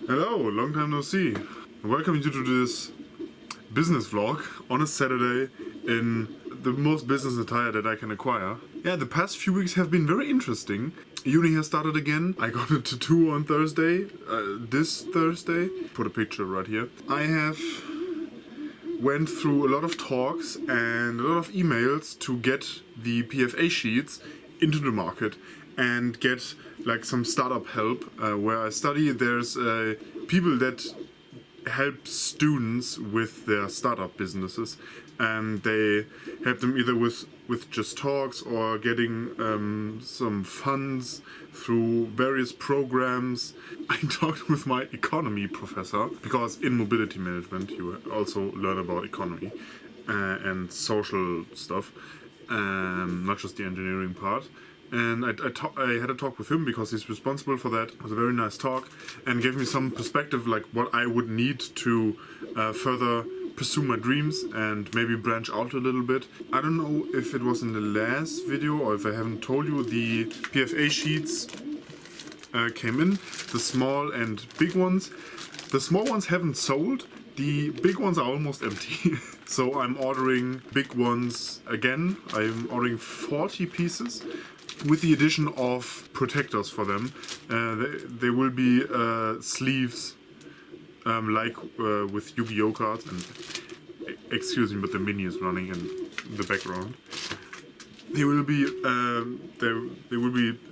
Hello, long time no see. Welcome you to this business vlog on a Saturday in the most business attire that I can acquire. Yeah, the past few weeks have been very interesting. Uni has started again. I got a tattoo on Thursday, this Thursday. Put a picture right here. I have went through a lot of talks and a lot of emails to get the PFA sheets into the market and get like some startup help. Where I study, there's people that help students with their startup businesses, and they help them either with just talks or getting some funds through various programs. I talked with my economy professor, because in mobility management you also learn about economy and social stuff, not just the engineering part. And I had a talk with him because he's responsible for that. It was a very nice talk and gave me some perspective, like what I would need to further pursue my dreams and maybe branch out a little bit. I don't know if it was in the last video or if I haven't told you, the PFA sheets came in, the small and big ones. The small ones haven't sold, the big ones are almost empty. So I'm ordering big ones again. I'm ordering 40 pieces with the addition of protectors for them. They will be sleeves like with Yu-Gi-Oh cards, and excuse me, but the mini is running in the background. They will be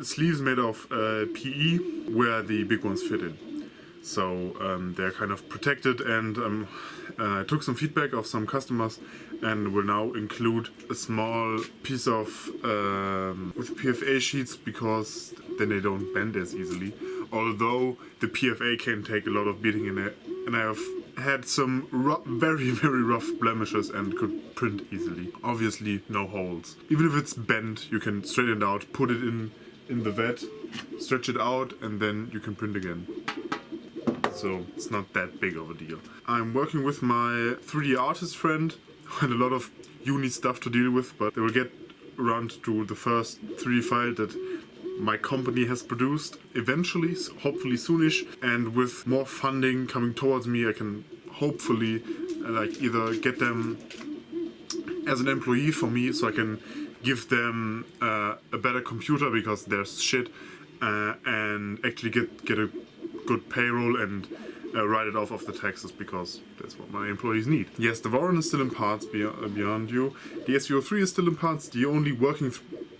sleeves made of PE where the big ones fit in. So they're kind of protected, and I took some feedback of some customers and will now include a small piece of with PFA sheets, because then they don't bend as easily. Although the PFA can take a lot of beating in it, and I have had some very rough blemishes and could print easily. Obviously no holes. Even if it's bent, you can straighten it out, put it in the vat, stretch it out, and then you can print again. So it's not that big of a deal. I'm working with my 3D artist friend, and a lot of uni stuff to deal with, but they will get around to the first 3D file that my company has produced eventually, hopefully soonish, and with more funding coming towards me, I can hopefully like either get them as an employee for me, so I can give them a better computer because there's shit, and actually get a good payroll and write it off of the taxes, because that's what my employees need. Yes, the Warren is still in parts beyond you. The SVO3 is still in parts. The only working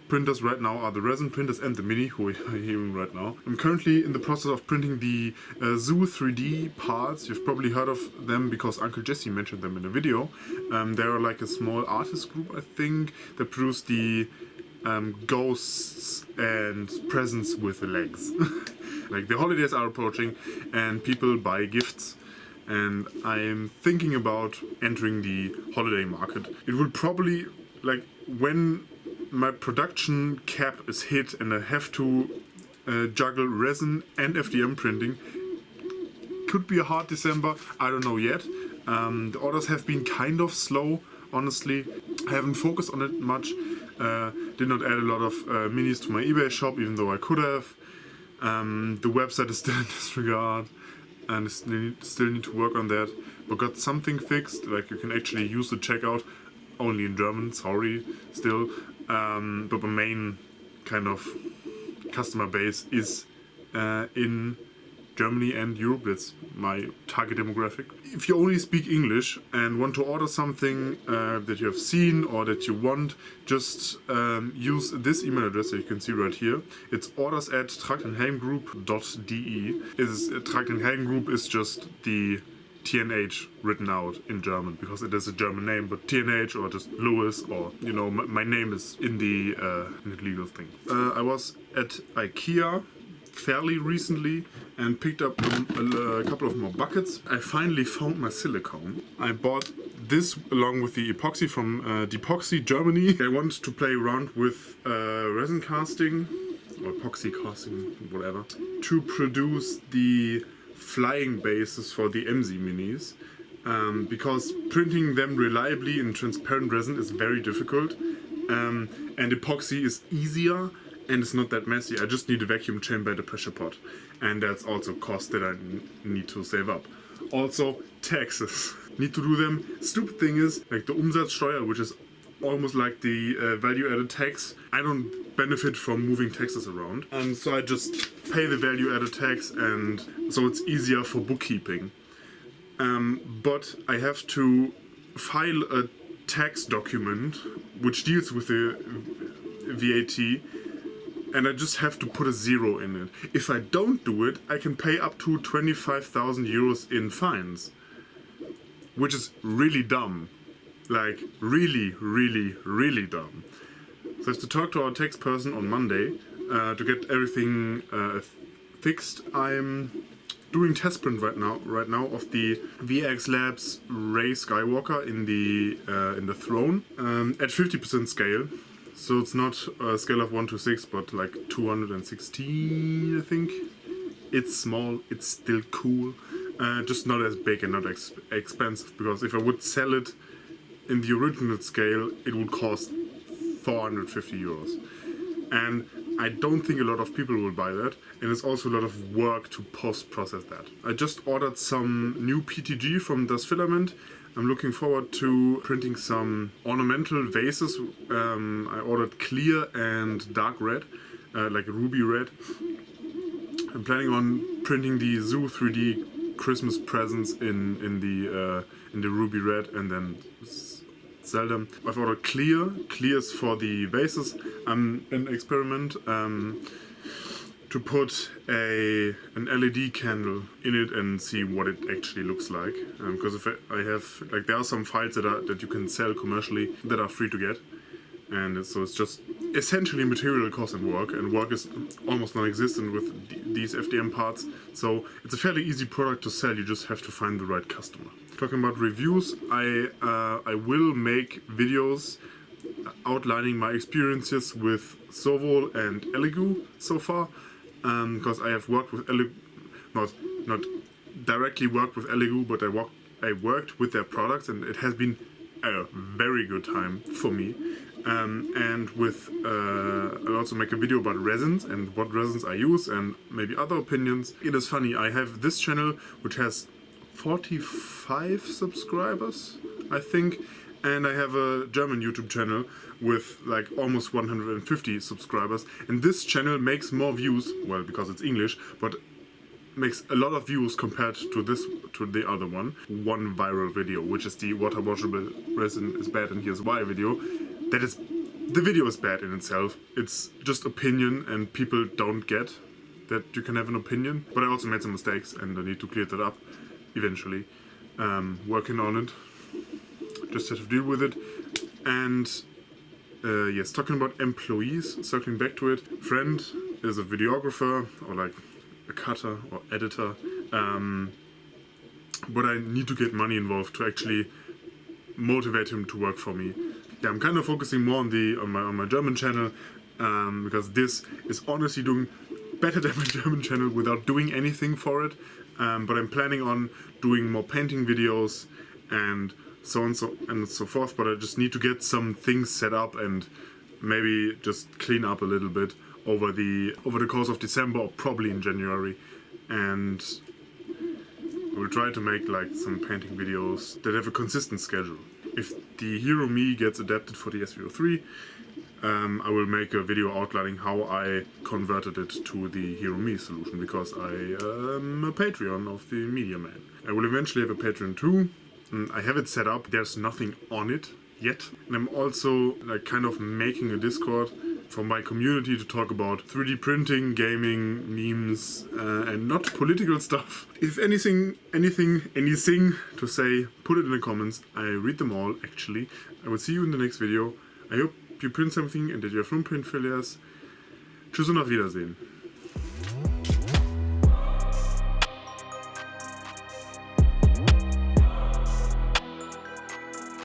printers right now are the resin printers and the mini, who we're hearing right now. I'm currently in the process of printing the Zoo 3D parts. You've probably heard of them because Uncle Jesse mentioned them in a video. They're like a small artist group, I think, that produce the ghosts and presents with legs. Like, the holidays are approaching and people buy gifts, and I'm thinking about entering the holiday market. It will probably, like, when my production cap is hit and I have to juggle resin and FDM printing, could be a hard December, I don't know yet. The orders have been kind of slow, honestly. I haven't focused on it much. Did not add a lot of minis to my eBay shop, even though I could have. The website is still in disregard, and still need to work on that. But got something fixed, like you can actually use the checkout, only in German, sorry, still. But my main kind of customer base is in Germany and Europe. That's my target demographic. If you only speak English and want to order something that you have seen or that you want, just use this email address that you can see right here. It's orders@tragdenhelmgroup.de. Tragdenhelmgroup is just the TNH written out in German, because it is a German name, but TNH or just Lewis, or, you know, my name is in the legal thing. I was at IKEA fairly recently and picked up a couple of more buckets. I finally found my silicone. I bought this along with the epoxy from Depoxy Germany. I wanted to play around with resin casting or epoxy casting, whatever, to produce the flying bases for the MZ minis, because printing them reliably in transparent resin is very difficult, and epoxy is easier and it's not that messy. I just need a vacuum chamber, the pressure pot, and that's also cost that I need to save up. Also, taxes. Need to do them. Stupid thing is, like the Umsatzsteuer, which is almost like the value-added tax. I don't benefit from moving taxes around, and so I just pay the value-added tax, and so it's easier for bookkeeping. But I have to file a tax document which deals with the VAT, and I just have to put a 0 in it. If I don't do it, I can pay up to 25,000 euros in fines, which is really dumb. Like, really, really, really dumb. So I have to talk to our tax person on Monday to get everything fixed. I'm doing test print right now of the VX Labs Rey Skywalker in the throne at 50% scale. So it's not a scale of 1 to 6, but like 216, I think. It's small, it's still cool, just not as big and not expensive, because if I would sell it in the original scale, it would cost 450 euros. And I don't think a lot of people will buy that, and it's also a lot of work to post-process that. I just ordered some new PTG from Das Filament. I'm looking forward to printing some ornamental vases. I ordered clear and dark red, like ruby red. I'm planning on printing the Zoo 3D Christmas presents in the ruby red, and then sell them. I've ordered clears for the vases. An experiment to put an LED candle in it and see what it actually looks like. Because if I have, like, there are some files that you can sell commercially that are free to get, and so it's just essentially material cost and work is almost non-existent with these FDM parts. So it's a fairly easy product to sell. You just have to find the right customer. Talking about reviews, I will make videos outlining my experiences with Sovol and Elegoo so far, because I have worked with Elegoo, not directly worked with Elegoo, but I worked with their products, and it has been a very good time for me. And with I'll also make a video about resins and what resins I use and maybe other opinions. It is funny, I have this channel which has 45 subscribers, I think, and I have a German YouTube channel with like almost 150 subscribers, and this channel makes more views, well, because it's English, but makes a lot of views compared to the other one viral video, which is the water washable resin is bad and here's why video. The video is bad in itself. It's just opinion, and people don't get that you can have an opinion. But I also made some mistakes, and I need to clear that up eventually. Working on it. Just have to deal with it. And yes, talking about employees, circling back to it. Friend is a videographer, or like a cutter or editor. But I need to get money involved to actually motivate him to work for me. Yeah, I'm kind of focusing more on my German channel, because this is honestly doing better than my German channel without doing anything for it. But I'm planning on doing more painting videos and so on and so forth. But I just need to get some things set up and maybe just clean up a little bit over the course of December, or probably in January, and we'll try to make like some painting videos that have a consistent schedule. If the Hero Me gets adapted for the SVO3, I will make a video outlining how I converted it to the Hero Me solution, because I am a Patreon of the Media Man. I will eventually have a Patreon too. I have it set up, there's nothing on it yet. And I'm also like kind of making a Discord for my community to talk about 3D printing, gaming, memes, and not political stuff. If anything to say, put it in the comments. I read them all, actually. I will see you in the next video. I hope you print something and that you have no print failures. Tschüss und auf Wiedersehen.